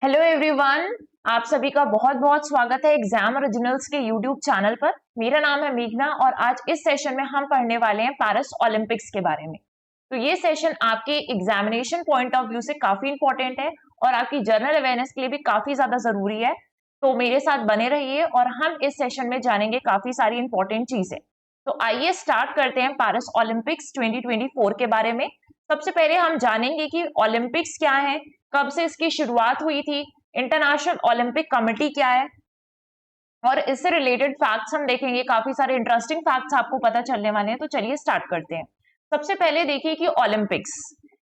Hello everyone. आप सभी का बहुत बहुत स्वागत है एग्जाम ओरिजिनल्स के यूट्यूब चैनल पर। मेरा नाम है मेघना और आज इस सेशन में हम पढ़ने वाले हैं पेरिस ओलंपिक्स के बारे में। तो ये सेशन आपके एग्जामिनेशन पॉइंट ऑफ व्यू से काफी इंपॉर्टेंट है और आपकी जनरल अवेयरनेस के लिए भी काफी ज्यादा जरूरी है। तो मेरे साथ बने रहिए और हम इस सेशन में जानेंगे काफी सारी इंपॉर्टेंट चीजें। तो आइए स्टार्ट करते हैं पेरिस ओलंपिक्स 2024 के बारे में। सबसे पहले हम जानेंगे कि ओलंपिक्स क्या है, कब से इसकी शुरुआत हुई थी, इंटरनेशनल ओलंपिक कमेटी क्या है, और इससे रिलेटेड फैक्ट्स हम देखेंगे। काफी सारे इंटरेस्टिंग फैक्ट्स आपको पता चलने वाले हैं। तो चलिए स्टार्ट करते हैं। सबसे पहले देखिए कि ओलंपिक्स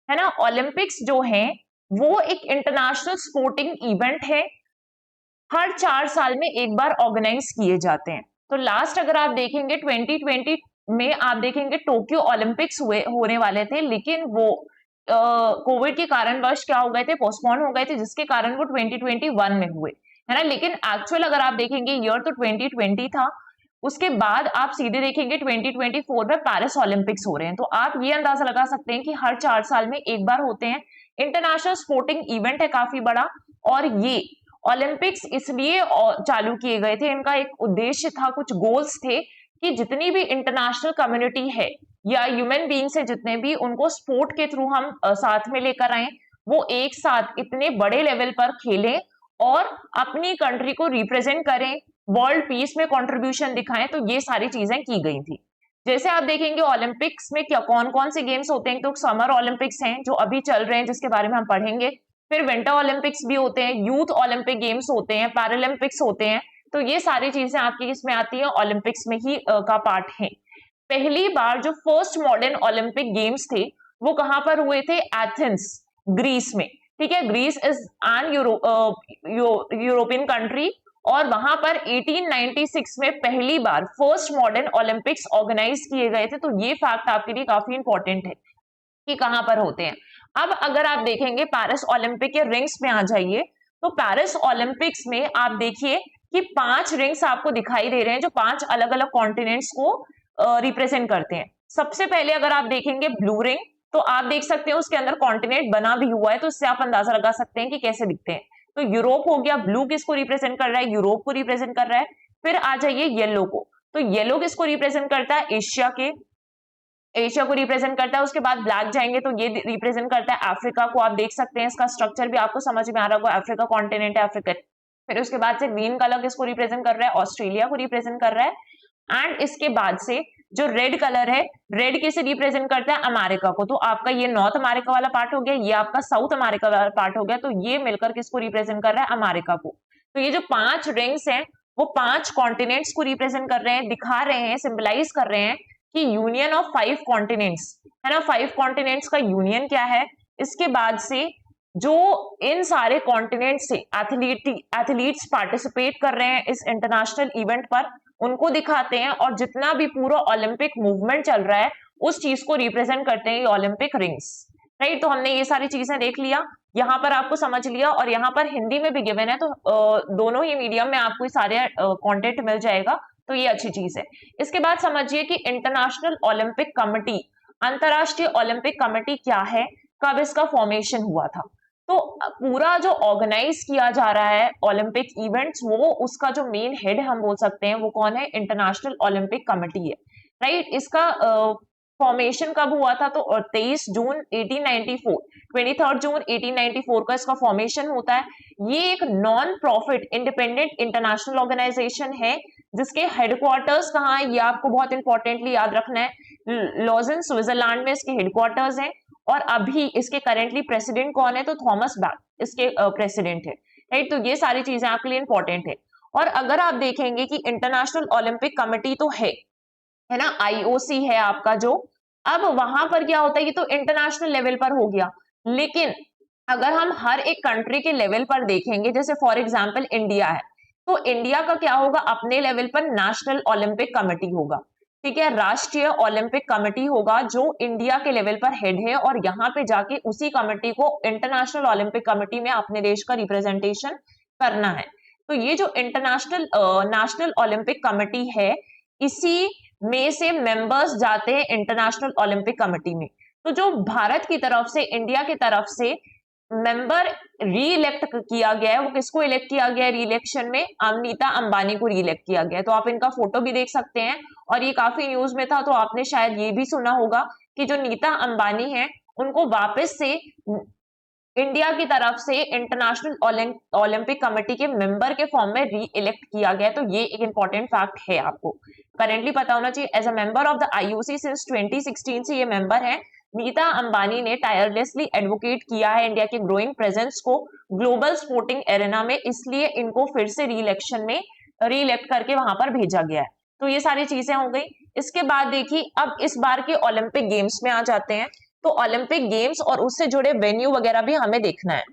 है ना, ओलंपिक्स जो है वो एक इंटरनेशनल स्पोर्टिंग इवेंट है। हर 4 साल में एक बार ऑर्गेनाइज किए जाते हैं। तो लास्ट अगर आप देखेंगे 2020 में आप देखेंगे टोक्यो ओलंपिक्स हुए होने वाले थे, लेकिन वो कोविड के कारणवश क्या हो गए थे, पोस्टपोन हो गए थे, जिसके कारण वो 2021 में हुए, है ना। लेकिन एक्चुअल अगर आप देखेंगे ईयर तो 2020 था। उसके बाद आप सीधे देखेंगे 2024 में पेरिस ओलंपिक्स हो रहे हैं। तो आप ये अंदाजा लगा सकते हैं कि हर 4 साल में एक बार होते हैं। इंटरनेशनल स्पोर्टिंग इवेंट है काफी बड़ा। और ये ओलंपिक्स इसलिए चालू किए गए थे, इनका एक उद्देश्य था, कुछ गोल्स थे कि जितनी भी इंटरनेशनल कम्युनिटी है या ह्यूमन बींग्स है जितने भी, उनको स्पोर्ट के थ्रू हम साथ में लेकर आए, वो एक साथ इतने बड़े लेवल पर खेलें और अपनी कंट्री को रिप्रेजेंट करें, वर्ल्ड पीस में कंट्रीब्यूशन दिखाएं। तो ये सारी चीजें की गई थी। जैसे आप देखेंगे ओलंपिक्स में क्या कौन कौन से गेम्स होते हैं, तो समर ओलंपिक्स हैं जो अभी चल रहे हैं, जिसके बारे में हम पढ़ेंगे। फिर विंटर ओलंपिक्स भी होते हैं, यूथ ओलंपिक गेम्स होते हैं, पैरालंपिक्स होते हैं। तो ये सारी चीजें आपकी इसमें आती है, ओलंपिक्स में ही का पार्ट है। पहली बार जो फर्स्ट मॉडर्न ओलंपिक गेम्स थे वो कहां पर हुए थे, एथेंस, ग्रीस में। ठीक है, Greece is an European country. और वहां पर 1896 में पहली बार फर्स्ट मॉडर्न ओलंपिक्स ऑर्गेनाइज किए गए थे। तो ये फैक्ट आपके लिए काफी इंपॉर्टेंट है कि कहां पर होते हैं। अब अगर आप देखेंगे पेरिस ओलंपिक के रिंग्स में आ जाइए, तो पेरिस ओलंपिक्स में आप देखिए कि 5 रिंग्स आपको दिखाई दे रहे हैं जो 5 अलग-अलग कॉन्टिनेंट्स को रिप्रेजेंट करते हैं। सबसे पहले अगर आप देखेंगे ब्लू रिंग, तो आप देख सकते हैं उसके अंदर कॉन्टिनेंट बना भी हुआ है, तो इससे आप अंदाजा लगा सकते हैं कि कैसे दिखते हैं। तो यूरोप हो गया, ब्लू किसको रिप्रेजेंट कर रहा है, यूरोप को रिप्रेजेंट कर रहा है। फिर आ जाइए येलो को, तो येलो किसको रिप्रेजेंट करता है, एशिया को रिप्रेजेंट करता है। उसके बाद ब्लैक जाएंगे तो ये रिप्रेजेंट करता है अफ्रीका को। आप देख सकते हैं इसका स्ट्रक्चर भी आपको समझ में आ रहा होगा, अफ्रीका कॉन्टिनेंट है, अफ्रीका। फिर उसके बाद से ग्रीन कलर किसको रिप्रेजेंट कर रहा है, ऑस्ट्रेलिया को रिप्रेजेंट कर रहा है। एंड इसके बाद से जो रेड कलर है, रेड किसे रिप्रेजेंट करता है, अमेरिका को। तो आपका ये नॉर्थ अमेरिका वाला पार्ट हो गया, ये आपका साउथ अमेरिका वाला पार्ट हो गया। तो ये मिलकर किसको रिप्रेजेंट कर रहा है, अमेरिका को। तो ये जो 5 रिंग्स हैं वो 5 कॉन्टिनेंट्स को रिप्रेजेंट कर रहे हैं, दिखा रहे हैं, सिंबलाइज कर रहे हैं कि यूनियन ऑफ 5 कॉन्टिनेंट्स, है ना। 5 कॉन्टिनेंट्स का यूनियन क्या है। इसके बाद से जो इन सारे कॉन्टिनेंट से एथलीट्स पार्टिसिपेट कर रहे हैं इस इंटरनेशनल इवेंट पर, उनको दिखाते हैं। और जितना भी पूरा ओलंपिक मूवमेंट चल रहा है उस चीज को रिप्रेजेंट करते हैं ये ओलंपिक रिंग्स, राइट। तो हमने ये सारी चीजें देख लिया, यहाँ पर आपको समझ लिया, और यहाँ पर हिंदी में भी गिवन है, तो दोनों ही मीडियम में आपको सारे कंटेंट मिल जाएगा। तो ये अच्छी चीज है। इसके बाद समझिए कि इंटरनेशनल ओलंपिक कमेटी, अंतरराष्ट्रीय ओलंपिक कमेटी क्या है, कब इसका फॉर्मेशन हुआ था। तो पूरा जो ऑर्गेनाइज किया जा रहा है ओलंपिक इवेंट्स, वो उसका जो मेन हेड हम बोल सकते हैं वो कौन है, इंटरनेशनल ओलंपिक कमेटी है, राइट। इसका फॉर्मेशन कब हुआ था, तो 23 जून 1894, 23 जून 1894 का इसका फॉर्मेशन होता है। ये एक non profit independent international organization है, जिसके हेडक्वार्टर्स कहाँ है ये आपको बहुत इंपॉर्टेंटली याद रखना है। लॉजन, स्विट्जरलैंड में इसके हेडक्वार्टर्स हैं। और अभी इसके करेंटली प्रेसिडेंट कौन है, तो थॉमस बैक इसके प्रेसिडेंट है, राइट। तो ये सारी चीजें आपके लिए इंपॉर्टेंट है। और अगर आप देखेंगे कि इंटरनेशनल ओलंपिक कमेटी तो है ना, आईओसी है आपका जो। अब वहां पर क्या होता है, ये तो इंटरनेशनल लेवल पर हो गया, लेकिन अगर हम हर एक कंट्री के लेवल पर देखेंगे, जैसे फॉर एग्जांपल इंडिया है, तो इंडिया का क्या होगा, अपने लेवल पर नेशनल ओलंपिक कमेटी होगा, ठीक है, राष्ट्रीय ओलंपिक कमेटी होगा जो इंडिया के लेवल पर हेड है। और यहाँ पे जाके उसी कमेटी को इंटरनेशनल ओलंपिक कमेटी में अपने देश का रिप्रेजेंटेशन करना है। तो ये जो इंटरनेशनल नेशनल ओलंपिक कमेटी है, इसी में से मेंबर्स जाते हैं इंटरनेशनल ओलंपिक कमेटी में। तो जो भारत की तरफ से, इंडिया की तरफ से मेंबर री इलेक्ट किया गया है, वो किसको इलेक्ट किया गया है री इलेक्शन में? नीता अंबानी को री इलेक्ट किया गया है। तो आप इनका फोटो भी देख सकते हैं और ये काफी न्यूज में था, तो आपने शायद ये भी सुना होगा कि जो नीता अंबानी है उनको वापस से इंडिया की तरफ से इंटरनेशनल ओलंपिक कमेटी के मेंबर के फॉर्म में री इलेक्ट किया गया। तो ये एक इंपॉर्टेंट फैक्ट है, आपको करेंटली पता होना चाहिए। As a member of the IOC since 2016 से ये मेंबर है। नीता अंबानी ने टायरलेसली एडवोकेट किया है इंडिया के ग्रोइंग प्रेजेंस को ग्लोबल स्पोर्टिंग एरेना में, इसलिए इनको फिर से री इलेक्शन में री इलेक्ट करके वहां पर भेजा गया है। तो ये सारी चीजें हो गई। इसके बाद देखिए, अब इस बार के ओलंपिक गेम्स में आ जाते हैं। तो ओलंपिक गेम्स और उससे जुड़े वेन्यू वगैरह भी हमें देखना है,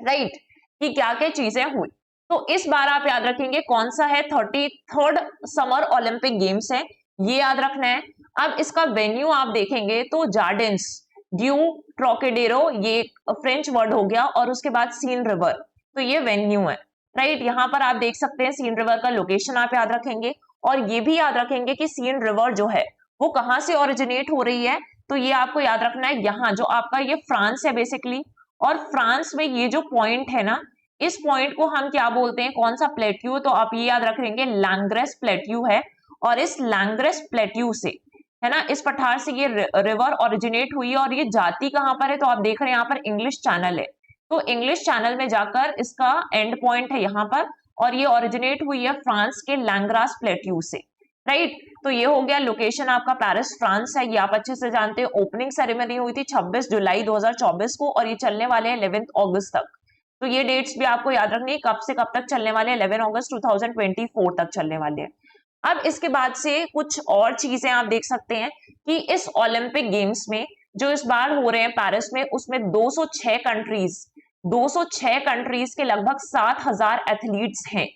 राइट, कि क्या क्या चीजें हुई। तो इस बार आप याद रखेंगे कौन सा है, 33rd समर ओलंपिक गेम्स है, ये याद रखना है। अब इसका वेन्यू आप देखेंगे तो जार्डेन्स ड्यू ट्रोकेडेरो, ये फ्रेंच वर्ड हो गया, और उसके बाद सीन रिवर, तो ये वेन्यू है, राइट। यहाँ पर आप देख सकते हैं सीन रिवर का लोकेशन आप याद रखेंगे, और ये भी याद रखेंगे कि सीन रिवर जो है वो कहाँ से ओरिजिनेट हो रही है। तो ये आपको याद रखना है, यहाँ जो आपका ये फ्रांस है बेसिकली, और फ्रांस में ये जो पॉइंट है ना, इस पॉइंट को हम क्या बोलते हैं, कौन सा प्लेट्यू? तो आप ये याद रखेंगे लैंग्रेस प्लेट्यू है, और इस लैंग्रेस प्लेट्यू से, है ना, इस पठार से ये रिवर ओरिजिनेट हुई है। और ये जाती कहाँ पर है? तो आप देख रहे हैं यहाँ पर इंग्लिश चैनल है, तो इंग्लिश चैनल में जाकर इसका एंड पॉइंट है यहाँ पर, और ये ओरिजिनेट हुई है फ्रांस के लैंग्रास प्लेट्यू से, राइट। तो ये हो गया लोकेशन आपका, पेरिस फ्रांस है, ये आप अच्छे से जानते हैं। ओपनिंग सेरेमनी हुई थी 26 जुलाई 2024 को, और ये चलने वाले हैं 11 अगस्त तक। तो ये डेट्स भी आपको याद रखनी है, कब से कब तक चलने वाले हैं, 11 अगस्त 2024 तक चलने वाले हैं। अब इसके बाद से कुछ और चीजें आप देख सकते हैं कि इस ओलंपिक गेम्स में जो इस बार हो रहे हैं पेरिस में, उसमें 206 कंट्रीज के लगभग 7,000 एथलीट्स हैं,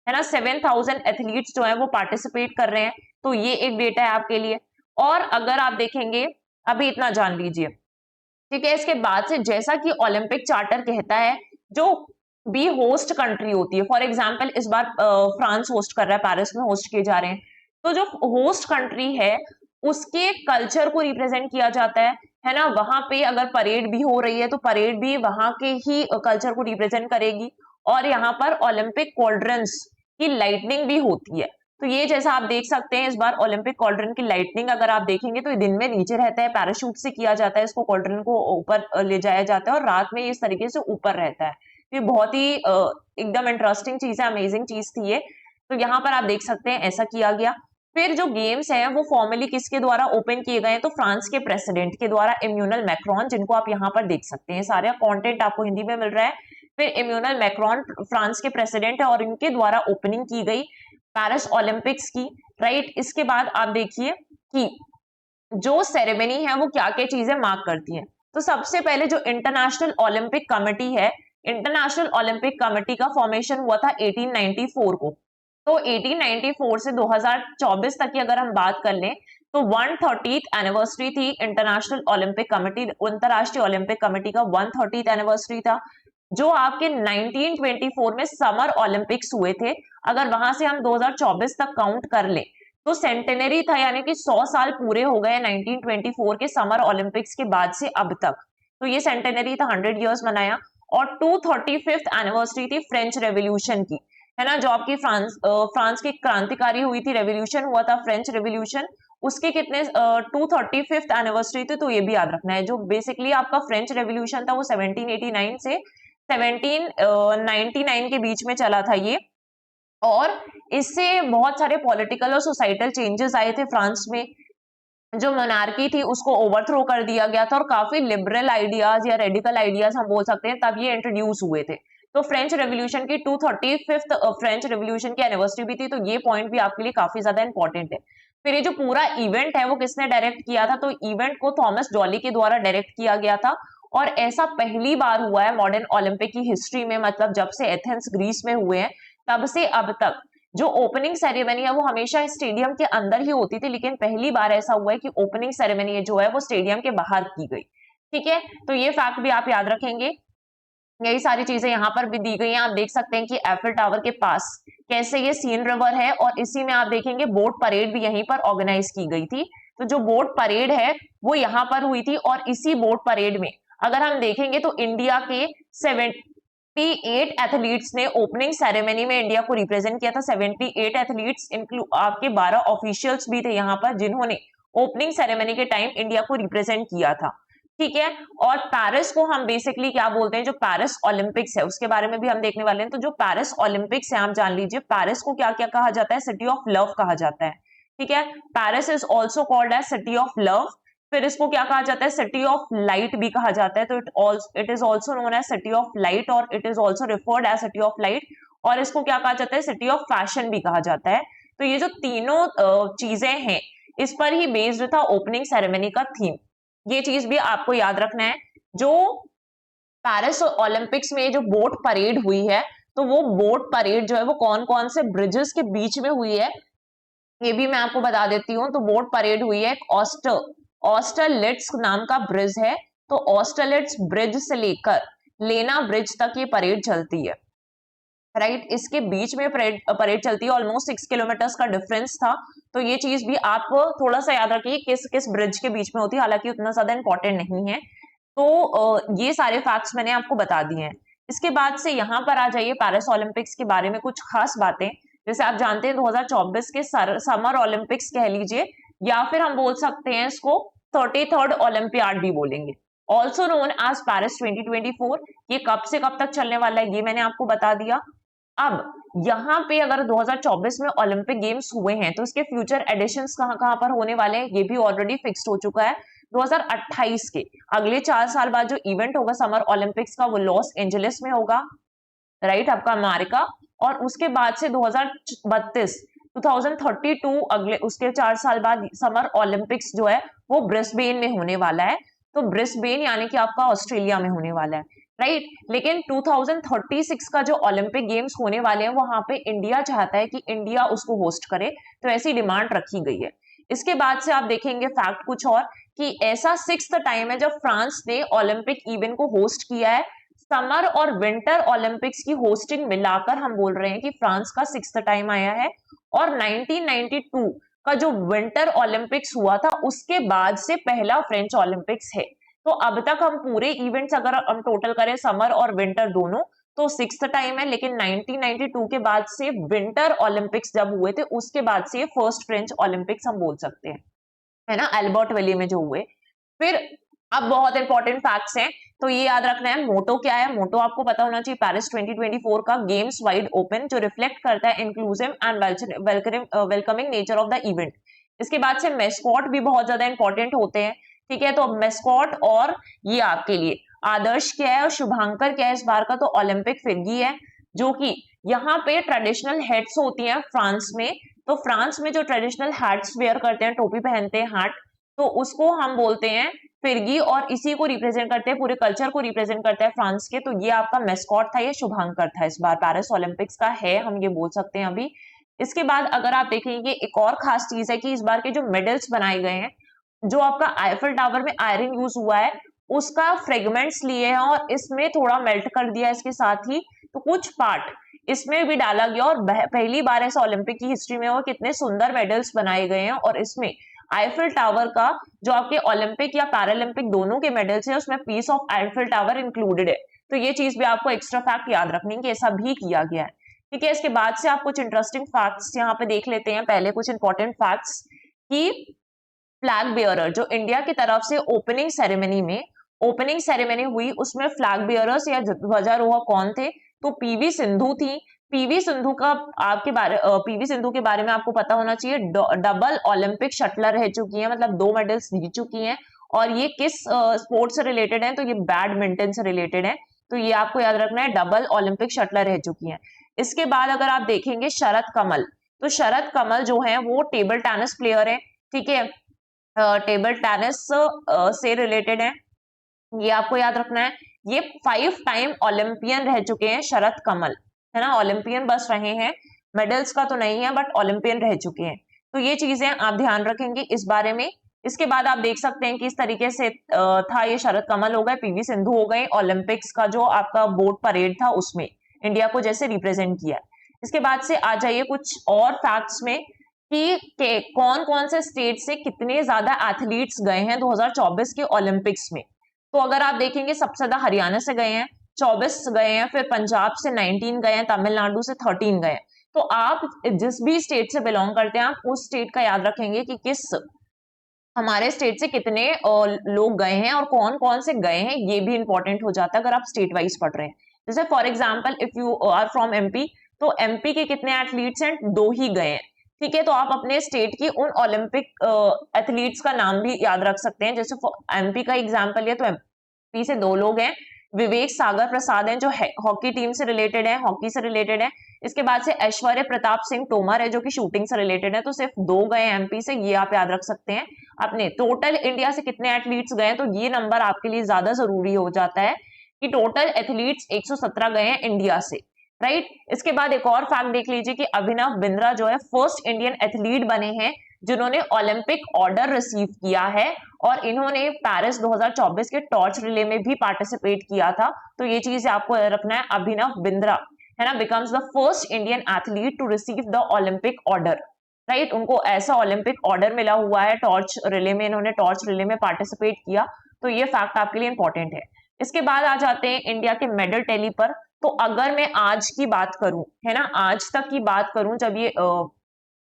है ना, 7,000 एथलीट्स जो है वो पार्टिसिपेट कर रहे हैं। तो ये एक डेटा है आपके लिए। और अगर आप देखेंगे, अभी इतना जान लीजिए, ठीक है। इसके बाद से जैसा कि ओलंपिक चार्टर कहता है, जो भी होस्ट कंट्री होती है, फॉर एग्जांपल इस बार फ्रांस होस्ट कर रहा है, पेरिस में होस्ट किए जा रहे हैं, तो जो होस्ट कंट्री है उसके कल्चर को रिप्रेजेंट किया जाता है ना। वहां पे अगर परेड भी हो रही है तो परेड भी वहां के ही कल्चर को रिप्रेजेंट करेगी। और यहाँ पर ओलंपिक कॉल्ड्रंस की लाइटनिंग भी होती है। तो ये जैसा आप देख सकते हैं, इस बार ओलंपिक कॉल्ड्रन की लाइटनिंग अगर आप देखेंगे तो ये दिन में नीचे रहता है, पैराशूट से किया जाता है, इसको कॉल्ड्रन को ऊपर ले जाया जाता है, और रात में इस तरीके से ऊपर रहता है। ये बहुत ही एकदम इंटरेस्टिंग चीज है, अमेजिंग चीज थी ये। तो यहाँ पर आप देख सकते हैं ऐसा किया गया। फिर जो गेम्स हैं वो फॉर्मली किसके द्वारा ओपन किए गए हैं? तो फ्रांस के प्रेसिडेंट के द्वारा, इम्यूनल मैक्रोन, जिनको आप यहाँ पर देख सकते हैं, सारा कंटेंट आपको हिंदी में मिल रहा है। फिर इम्यूनल मैक्रोन फ्रांस के प्रेसिडेंट है, और इनके द्वारा ओपनिंग की गई पेरिस ओलंपिक्स की, राइट। इसके बाद आप देखिए कि जो सेरेमनी है वो क्या क्या चीजें मार्क करती है। तो सबसे पहले जो इंटरनेशनल ओलंपिक कमेटी है, इंटरनेशनल ओलंपिक कमेटी का फॉर्मेशन हुआ था 1894 को। तो 1894 से 2024 तक की अगर हम बात कर लें तो 130th एनिवर्सरी थी इंटरनेशनल ओलंपिक कमेटी, अंतरराष्ट्रीय ओलंपिक कमेटी का 130th एनिवर्सरी था, जो आपके 1924 में समर ओलंपिक्स हुए थे। अगर वहां से हम 2024 तक काउंट कर लें तो सेंटेनरी था, यानी कि 100 साल पूरे हो गए 1924 के समर ओलंपिक्स के बाद से अब तक। तो ये सेंटेनरी था, 100 इयर्स मनाया। और 235th एनिवर्सरी थी फ्रेंच रेवोल्यूशन की, है ना, जो आपकी फ्रांस की क्रांतिकारी हुई थी, रेवोल्यूशन हुआ था, फ्रेंच रेवोल्यूशन, उसके कितने 235th एनिवर्सरी थी। तो ये भी याद रखना है, जो बेसिकली आपका फ्रेंच रेवोल्यूशन था वो 1789 से 1799 के बीच में चला था ये। और इससे बहुत सारे पॉलिटिकल और सोसाइटल चेंजेस आए थे फ्रांस में। जो मोनार्की थी उसको ओवरथ्रो कर दिया गया था, और काफी लिबरल आइडियाज या रेडिकल आइडियाज हम बोल सकते हैं तब ये इंट्रोड्यूस हुए थे। तो फ्रेंच रेवोल्यूशन की 235th फ्रेंच रेवोल्यूशन की एनिवर्सरी भी थी, तो ये पॉइंट भी आपके लिए काफी ज्यादा इंपॉर्टेंट है। फिर ये जो पूरा इवेंट है वो किसने डायरेक्ट किया था? तो इवेंट को थॉमस डॉली के द्वारा डायरेक्ट किया गया था, और ऐसा पहली बार हुआ है मॉडर्न ओलंपिक की हिस्ट्री में, मतलब जब से एथेंस ग्रीस में हुए हैं तब से अब तक जो ओपनिंग सेरेमनी है वो हमेशा स्टेडियम के अंदर ही होती थी, लेकिन पहली बार ऐसा हुआ है कि ओपनिंग सेरेमनी जो है वो स्टेडियम के बाहर की गई। ठीक है, तो ये फैक्ट भी आप याद रखेंगे। यही सारी चीजें यहाँ पर भी दी गई हैं। आप देख सकते हैं कि एफिल टावर के पास कैसे ये सीन रिवर है, और इसी में आप देखेंगे बोट परेड भी यहीं पर ऑर्गेनाइज की गई थी। तो जो बोट परेड है वो यहाँ पर हुई थी, और इसी बोट परेड में अगर हम देखेंगे तो इंडिया के 78 एथलीट्स ने ओपनिंग सेरेमनी में इंडिया को रिप्रेजेंट किया था। 78 एथलीट्स इंक्लूड आपके 12 ऑफिशियल्स भी थे यहाँ पर जिन्होंने ओपनिंग सेरेमनी के टाइम इंडिया को रिप्रेजेंट किया था, ठीक है। और पेरिस को हम बेसिकली क्या बोलते हैं, जो पेरिस ओलंपिक्स है उसके बारे में भी हम देखने वाले हैं। तो जो पेरिस ओलंपिक्स है आप जान लीजिए, पेरिस को क्या क्या कहा जाता है, सिटी ऑफ लव कहा जाता है, ठीक है। Paris is also called as city of love. फिर इसको क्या कहा जाता है, सिटी ऑफ लाइट भी कहा जाता है। तो it is also known as city of light और it is also referred as city of light. और इसको क्या कहा जाता है, सिटी ऑफ फैशन भी कहा जाता है। तो ये जो तीनों चीजें हैं इस पर ही बेस्ड था ओपनिंग सेरेमनी का थीम। ये चीज भी आपको याद रखना है। जो पेरिस ओलंपिक्स में जो बोट परेड हुई है, तो वो बोट परेड जो है वो कौन कौन से ब्रिजेस के बीच में हुई है ये भी मैं आपको बता देती हूँ। तो बोट परेड हुई है एक ऑस्टरलिट्स नाम का ब्रिज है। तो ऑस्टरलिट्स ब्रिज से लेकर लेना ब्रिज तक ये परेड चलती है, राइट। इसके बीच में परेड चलती है। ऑलमोस्ट 6 किलोमीटर्स का डिफरेंस था। तो ये चीज भी आप थोड़ा सा याद रखिए किस किस ब्रिज के बीच में होती है, हालांकि उतना ज्यादा इंपॉर्टेंट नहीं है। तो ये सारे फैक्ट्स मैंने आपको बता दिए हैं। इसके बाद से यहाँ पर आ जाइए पेरिस ओलंपिक्स के बारे में कुछ खास बातें। जैसे आप जानते हैं 2024 के समर ओलंपिक्स कह लीजिए, या फिर हम बोल सकते हैं इसको 33rd ओलंपियाड भी बोलेंगे, ऑल्सो नोन एज पेरिस 2024। ये कब से कब तक चलने वाला है ये मैंने आपको बता दिया। अब यहाँ पे अगर 2024 में ओलंपिक गेम्स हुए हैं तो इसके फ्यूचर एडिशंस कहाँ कहाँ पर होने वाले हैं ये भी ऑलरेडी फिक्स्ड हो चुका है। 2028 के अगले 4 साल बाद जो इवेंट होगा समर ओलंपिक्स का वो लॉस एंजलिस में होगा, राइट, आपका अमेरिका। और उसके बाद से 2032 अगले उसके 4 साल बाद समर ओलंपिक्स जो है वो ब्रिस्बेन में होने वाला है। तो ब्रिस्बेन यानी कि आपका ऑस्ट्रेलिया में होने वाला है, राइट। लेकिन 2036 का जो ओलंपिक गेम्स होने वाले हैं वहां पे इंडिया चाहता है कि इंडिया उसको होस्ट करे, तो ऐसी डिमांड रखी गई है। इसके बाद से आप देखेंगे फैक्ट कुछ और कि ऐसा 6th टाइम है जब फ्रांस ने ओलंपिक इवेंट को होस्ट किया है। समर और विंटर ओलंपिक्स की होस्टिंग मिलाकर हम बोल रहे हैं कि फ्रांस का 6th टाइम आया है। और 1992 का जो विंटर ओलंपिक्स हुआ था उसके बाद से पहला फ्रेंच ओलंपिक्स है। तो अब तक हम पूरे इवेंट्स अगर हम टोटल करें समर और विंटर दोनों तो 6th टाइम है। लेकिन 1992 के बाद से विंटर ओलंपिक्स जब हुए थे उसके बाद से फर्स्ट फ्रेंच ओलंपिक्स हम बोल सकते हैं, है ना, एल्बर्ट वैली में जो हुए। फिर अब बहुत इंपॉर्टेंट फैक्ट्स हैं तो ये याद रखना है। मोटो क्या है, मोटो आपको पता होना चाहिए पेरिस 2024 का गेम्स वाइड ओपन, जो रिफ्लेक्ट करता है inclusive and welcoming nature of the event. इसके बाद से मेस्कॉट भी बहुत ज्यादा इंपॉर्टेंट होते हैं, ठीक है। तो मेस्कॉट और ये आपके लिए आदर्श क्या है और शुभांकर क्या है इस बार का, तो ओलंपिक फिरगी है, जो कि यहाँ पे ट्रेडिशनल हेड्स होती हैं फ्रांस में। तो फ्रांस में जो ट्रेडिशनल हैट्स वेयर करते हैं, टोपी पहनते हैं हैट, तो उसको हम बोलते हैं फिरगी और इसी को रिप्रेजेंट करते हैं, पूरे कल्चर को रिप्रेजेंट करता है फ्रांस के। तो ये आपका मेस्कॉट था, ये शुभांकर था इस बार पेरिस ओलंपिक्स का है, हम ये बोल सकते हैं अभी। इसके बाद अगर आप देखेंगे एक और खास चीज है कि इस बार के जो मेडल्स बनाए गए हैं, जो आपका आईफल टावर में आयरन यूज हुआ है उसका फ्रेगमेंट्स लिए हैं और इसमें थोड़ा मेल्ट कर दिया इसके साथ ही, तो कुछ पार्ट इसमें भी डाला गया और पहली बार ऐसा ओलंपिक की हिस्ट्री में हुआ कितने सुंदर मेडल्स बनाए गए हैं। और इसमें आईफिल टावर का जो आपके ओलंपिक या पैरालंपिक दोनों के मेडल्स है उसमें piece of Eiffel tower included है। तो ये चीज भी आपको एक्स्ट्रा फैक्ट याद रखनी कि ऐसा भी किया गया है, ठीक है। इसके बाद से आप कुछ इंटरेस्टिंग फैक्ट्स यहाँ पे देख लेते हैं। पहले कुछ इंपॉर्टेंट फैक्ट्स कि फ्लैग बेयरर जो इंडिया की तरफ से ओपनिंग सेरेमनी हुई उसमें फ्लैग बेयरर्स या ध्वजारोहक कौन थे, तो पीवी सिंधु थी। पीवी सिंधु के बारे में आपको पता होना चाहिए, डबल ओलंपिक शटलर रह चुकी है, मतलब 2 मेडल्स जीत चुकी हैं। और ये किस स्पोर्ट से रिलेटेड है, तो ये बैडमिंटन से रिलेटेड है। तो ये आपको याद रखना है, डबल ओलंपिक शटलर रह चुकी हैं। इसके बाद अगर आप देखेंगे शरद कमल, तो शरद कमल जो है वो टेबल टेनिस प्लेयर है, ठीक है, टेबल टेनिस से रिलेटेड है, ये आपको याद रखना है। ये 5 टाइम ओलंपियन रह चुके हैं शरद कमल, है ना, ओलंपियन बस रहे हैं, मेडल्स का तो नहीं है बट ओलंपियन रह चुके हैं। तो ये चीजें आप ध्यान रखेंगे इस बारे में। इसके बाद आप देख सकते हैं कि इस तरीके से था, ये शरद कमल हो गए, पीवी सिंधु हो गए, ओलंपिक्स का जो आपका बोट परेड था उसमें इंडिया को जैसे रिप्रेजेंट किया। इसके बाद से आ जाइए कुछ और फैक्ट्स में कि कौन कौन से स्टेट से कितने ज्यादा एथलीट्स गए हैं 2024 के ओलंपिक्स में। तो अगर आप देखेंगे सबसे ज्यादा हरियाणा से गए हैं 24 गए हैं, फिर पंजाब से 19 गए हैं, तमिलनाडु से 13 गए हैं। तो आप जिस भी स्टेट से बिलोंग करते हैं आप उस स्टेट का याद रखेंगे कि किस हमारे स्टेट से कितने लोग गए हैं और कौन कौन से गए हैं, ये भी इंपॉर्टेंट हो जाता है अगर आप स्टेट वाइज पढ़ रहे हैं। जैसे for example if you are from MP, तो एमपी के कितने एथलीट्स हैं, 2 ही गए हैं। ठीक है, तो आप अपने स्टेट की उन ओलंपिक एथलीट्स का नाम भी याद रख सकते हैं। जैसे एमपी का एग्जाम्पल है तो एमपी से 2 लोग हैं, विवेक सागर प्रसाद हैं जो हॉकी टीम से रिलेटेड है, हॉकी से रिलेटेड है। इसके बाद से ऐश्वर्य प्रताप सिंह तोमर है जो कि शूटिंग से रिलेटेड है, तो सिर्फ 2 गए एमपी से, ये आप याद रख सकते हैं। अपने टोटल इंडिया से कितने एथलीट्स गए, तो ये नंबर आपके लिए ज्यादा जरूरी हो जाता है कि टोटल एथलीट्स 117 गए हैं इंडिया से, राइट। इसके बाद एक और फैक्ट देख लीजिए कि अभिनव बिंद्रा जो है फर्स्ट इंडियन एथलीट बने हैं जिन्होंने ओलंपिक ऑर्डर रिसीव किया है, और इन्होंने पेरिस 2024 के टॉर्च रिले में भी पार्टिसिपेट किया था। तो ये चीज आपको रखना है, अभिनव बिंद्रा है ना becomes the first Indian athlete to receive the Olympic order, right. उनको ऐसा ओलंपिक ऑर्डर मिला हुआ है, टॉर्च रिले में इन्होंने टॉर्च रिले में पार्टिसिपेट किया। तो ये फैक्ट आपके लिए इंपॉर्टेंट है। इसके बाद आ जाते हैं इंडिया के मेडल टैली पर। तो अगर मैं आज की बात करूं, है ना, आज तक की बात करूं जब ये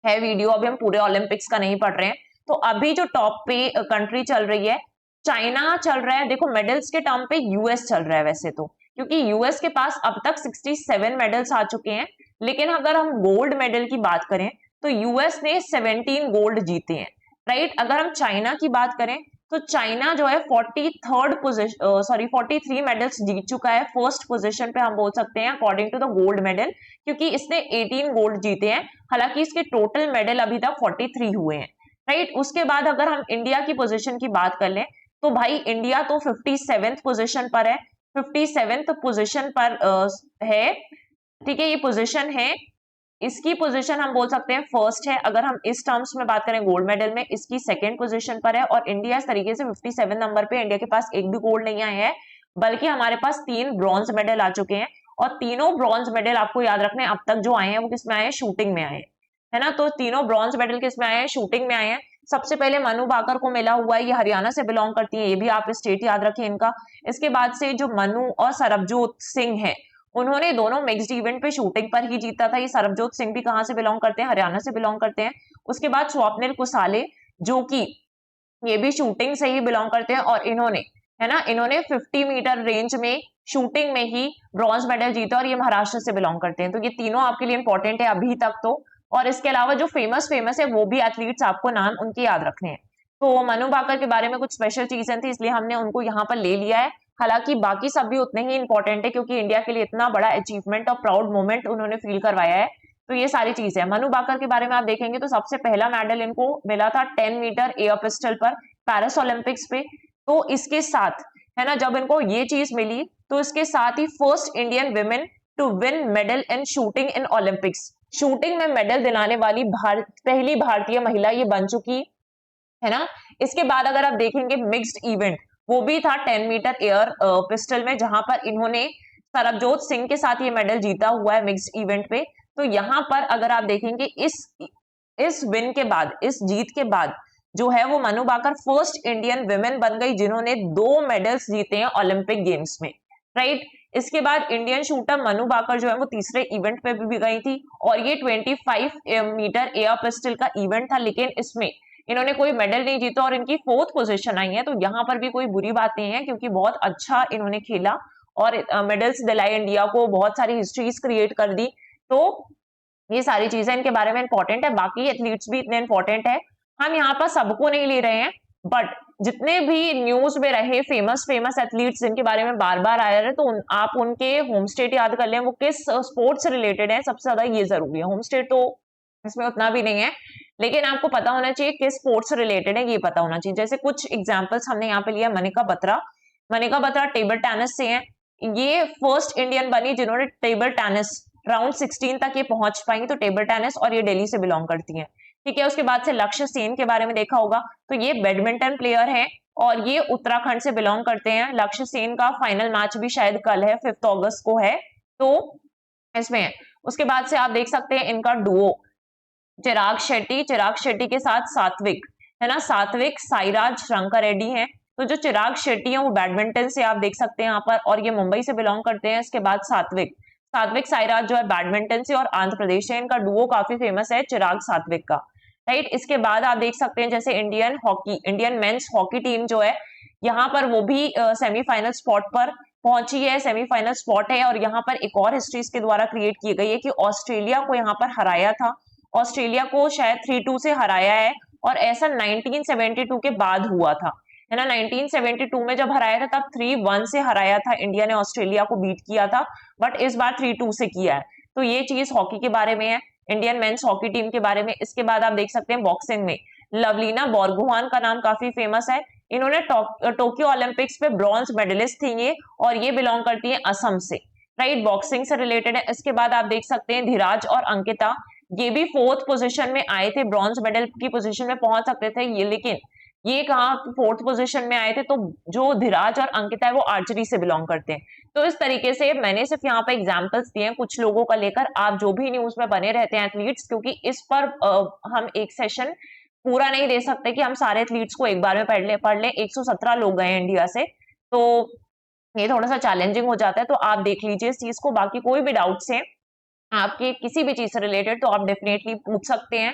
है वीडियो, अभी हम पूरे ओलंपिक्स का नहीं पढ़ रहे हैं, तो अभी जो टॉप पे कंट्री चल रही है चाइना चल रहा है। देखो मेडल्स के टर्म पे यूएस चल रहा है वैसे तो, क्योंकि यूएस के पास अब तक 67 मेडल्स आ चुके हैं। लेकिन अगर हम गोल्ड मेडल की बात करें तो यूएस ने 17 गोल्ड जीते हैं, राइट। अगर हम चाइना की बात करें तो चाइना जो है 43 मेडल्स जीत चुका है, फर्स्ट पोजीशन पे हम बोल सकते हैं according to the gold medal, क्योंकि इसने 18 गोल्ड जीते हैं। हालांकि इसके टोटल मेडल अभी तक 43 हुए हैं, राइट। उसके बाद अगर हम इंडिया की पोजीशन की बात कर लें तो भाई इंडिया तो 57th पोजीशन पर है, 57th पोजीशन पर है, ठीक है, ये पोजीशन है। इसकी पोजीशन हम बोल सकते हैं फर्स्ट है। अगर हम इस टर्म्स में बात करें गोल्ड मेडल में, इसकी सेकंड पोजीशन पर है, और इंडिया इस तरीके से 57 नंबर पे, इंडिया के पास एक भी गोल्ड नहीं आया है, बल्कि हमारे पास 3 ब्रॉन्ज मेडल आ चुके हैं। और तीनों ब्रॉन्ज मेडल आपको याद रखने अब तक जो आए हैं वो किसमें आए हैं, शूटिंग में आए हैं, है ना। तो तीनों ब्रॉन्ज मेडल किसमें आए हैं, शूटिंग में आए हैं। सबसे पहले मनु भाकर को मिला हुआ है, ये हरियाणा से बिलोंग करती है, ये भी आप स्टेट याद रखें इनका। इसके बाद से जो मनु और सरबजोत सिंह है, उन्होंने दोनों मिक्स्ड इवेंट पे शूटिंग पर ही जीता था। ये सरबजोत सिंह भी कहां से बिलोंग करते हैं, हरियाणा से बिलोंग करते हैं। उसके बाद स्वप्निल कुसाले जो कि ये भी शूटिंग से ही बिलोंग करते हैं, और इन्होंने, है ना, इन्होंने 50 मीटर रेंज में शूटिंग में ही ब्रॉन्ज मेडल जीता, और ये महाराष्ट्र से बिलोंग करते हैं। तो ये तीनों आपके लिए इंपॉर्टेंट है अभी तक तो। और इसके अलावा जो फेमस है वो भी एथलीट्स आपको नाम उनके याद रखने हैं। तो मनु भाकर के बारे में कुछ स्पेशल चीजें थी, इसलिए हमने उनको यहाँ पर ले लिया है। हालांकि बाकी सब भी उतने ही इंपॉर्टेंट है, क्योंकि इंडिया के लिए इतना बड़ा अचीवमेंट और प्राउड मोमेंट उन्होंने फील करवाया है। तो ये सारी चीजें है। मनु भाकर के बारे में आप देखेंगे तो सबसे पहला मेडल इनको मिला था 10 मीटर एयर पिस्टल पर पेरिस ओलंपिक्स पे। तो इसके साथ, है ना, जब इनको ये चीज मिली तो इसके साथ ही first Indian women to win medal in shooting in Olympics, shooting में मेडल दिलाने वाली पहली भारतीय महिला ये बन चुकी है ना। इसके बाद अगर आप देखेंगे मिक्स्ड इवेंट, वो भी था 10 मीटर एयर पिस्टल में, जहां पर इन्होंने सरबजोत सिंह के साथ ये मेडल जीता हुआ है मिक्स्ड इवेंट पे। तो यहाँ पर अगर आप देखेंगे इस विन के बाद, इस जीत के बाद जो है वो Manu Bhaker first Indian women बन गई जिन्होंने 2 मेडल्स जीते हैं ओलंपिक गेम्स में, राइट। इसके बाद इंडियन शूटर मनु भाकर जो है वो तीसरे इवेंट पे भी गई थी, और ये 25 मीटर एयर पिस्टल का इवेंट था, लेकिन इसमें इन्होंने कोई मेडल नहीं जीता और इनकी 4th पोजीशन आई है। तो यहाँ पर भी कोई बुरी बात नहीं है, क्योंकि बहुत अच्छा इन्होंने खेला और मेडल्स दिलाए इंडिया को, बहुत सारी हिस्ट्रीज क्रिएट कर दी। तो ये सारी चीजें इनके बारे में इंपॉर्टेंट है। बाकी एथलीट्स भी इतने इंपॉर्टेंट है, हम यहाँ पर सबको नहीं ले रहे हैं, बट जितने भी न्यूज में रहे फेमस एथलीट्स जिनके बारे में बार बार आ रहे हैं, तो आप उनके होम स्टेट याद कर लें, वो किस स्पोर्ट्स से रिलेटेड है, सबसे ज्यादा ये जरूरी है। होम स्टेट तो इसमें उतना भी नहीं है, लेकिन आपको पता होना चाहिए किस स्पोर्ट्स से रिलेटेड है, ये पता होना चाहिए। जैसे कुछ एग्जांपल्स हमने यहाँ पे लिया, मनिका बत्रा टेबल टेनिस से हैं, ये फर्स्ट इंडियन बनी जिन्होंने टेबल टेनिस राउंड 16 तक ये पहुंच पाई, तो टेबल टेनिस, और ये दिल्ली से बिलोंग करती हैं, ठीक है। उसके बाद से लक्ष्य सेन के बारे में देखा होगा, तो ये बैडमिंटन प्लेयर है और ये उत्तराखंड से बिलोंग करते हैं। लक्ष्य सेन का फाइनल मैच भी शायद कल है, 5 अगस्त को है, तो इसमें है। उसके बाद से आप देख सकते हैं इनका डुओ चिराग शेट्टी के साथ सात्विक, है ना, सात्विक साईराज रंका रेड्डी हैं। तो जो चिराग शेट्टी है वो बैडमिंटन से आप देख सकते हैं यहाँ पर, और ये मुंबई से बिलोंग करते हैं। इसके बाद सात्विक सात्विक साईराज जो है बैडमिंटन से और आंध्र प्रदेश से, इनका डुओ काफी फेमस है चिराग सात्विक का, राइट। इसके बाद आप देख सकते हैं जैसे इंडियन मेंस हॉकी टीम जो है यहाँ पर वो भी सेमीफाइनल स्पॉट पर पहुंची है, सेमीफाइनल स्पॉट है। और यहाँ पर एक और हिस्ट्री इसके द्वारा क्रिएट की गई है कि ऑस्ट्रेलिया को यहाँ पर हराया था, ऑस्ट्रेलिया को शायद 3-2 से हराया है, और ऐसा 1972 के बाद हुआ था, है ना। 1972 में जब हराया था तब 3-1 से हराया था, इंडिया ने ऑस्ट्रेलिया को बीट किया था, बट इस बार 3-2 से किया है। तो ये चीज हॉकी के बारे में है, इंडियन मेंस हॉकी टीम के बारे में। इसके बाद आप देख सकते हैं बॉक्सिंग में लवलीना बोरगोहान का नाम काफी फेमस है, इन्होंने टोक्यो ओलंपिक्स पे ब्रॉन्ज मेडलिस्ट थी ये, और ये बिलोंग करती है असम से, राइट, बॉक्सिंग से रिलेटेड है। इसके बाद आप देख सकते हैं धीराज और अंकिता, ये भी 4th पोजीशन में आए थे, ब्रॉन्ज मेडल की पोजीशन में पहुंच सकते थे ये, लेकिन ये कहाँ 4th पोजीशन में आए थे। तो जो धीराज और अंकिता है वो आर्चरी से बिलोंग करते हैं। तो इस तरीके से मैंने सिर्फ यहाँ पे एग्जांपल्स दिए हैं कुछ लोगों का लेकर, आप जो भी न्यूज में बने रहते हैं एथलीट्स, क्योंकि इस पर हम एक सेशन पूरा नहीं दे सकते कि हम सारे एथलीट्स को एक बार में पढ़ लें। 117 लोग गए हैं इंडिया से, तो ये थोड़ा सा चैलेंजिंग हो जाता है। तो आप देख लीजिए इस चीज को, बाकी कोई भी डाउट्स है आपके किसी भी चीज से रिलेटेड तो आप डेफिनेटली पूछ सकते हैं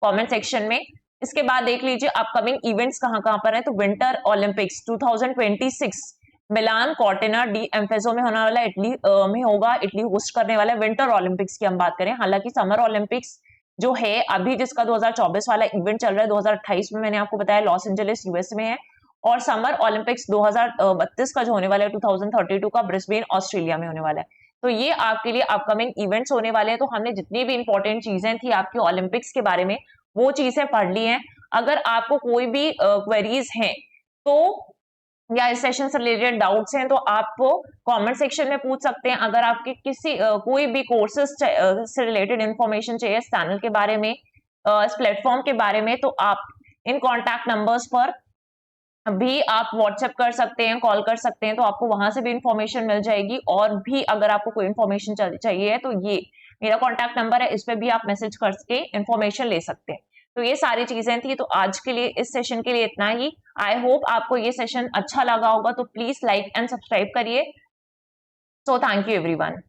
कमेंट सेक्शन में। इसके बाद देख लीजिए अपकमिंग इवेंट्स कहाँ कहाँ पर है। तो विंटर ओलंपिक्स 2026 मिलान कॉर्टिना डी एम्फेसो में होने वाला, इटली में होगा, इटली होस्ट करने वाला है। विंटर ओलंपिक्स की हम बात करें, हालांकि समर ओलंपिक्स जो है अभी जिसका 2024 वाला इवेंट चल रहा है, 2028 में मैंने आपको बताया लॉस एंजलिस यूएस में है, और समर ओलंपिक्स 2032 का जो होने वाला है 2032 का ब्रिस्बेन ऑस्ट्रेलिया में होने वाला है। तो ये आपके लिए अपकमिंग इवेंट्स होने वाले हैं। तो हमने जितनी भी इंपॉर्टेंट चीजें थी आपकी ओलंपिक्स के बारे में वो चीजें पढ़ ली हैं। अगर आपको कोई भी क्वेरीज हैं तो या इस सेशन से रिलेटेड डाउट्स हैं तो आप कमेंट सेक्शन में पूछ सकते हैं। अगर आपके किसी कोई भी कोर्सेज से रिलेटेड इंफॉर्मेशन चाहिए इस चैनल के बारे में, इस प्लेटफॉर्म के बारे में, तो आप इन कॉन्टैक्ट नंबर्स पर भी आप व्हाट्सएप कर सकते हैं, कॉल कर सकते हैं, तो आपको वहां से भी इंफॉर्मेशन मिल जाएगी। और भी अगर आपको कोई इंफॉर्मेशन चाहिए है तो ये मेरा कॉन्टैक्ट नंबर है, इस पे भी आप मैसेज करके इंफॉर्मेशन ले सकते हैं। तो ये सारी चीजें थी। तो आज के लिए इस सेशन के लिए इतना ही। आई होप आपको ये सेशन अच्छा लगा होगा, तो प्लीज लाइक एंड सब्सक्राइब करिए। So thank you everyone.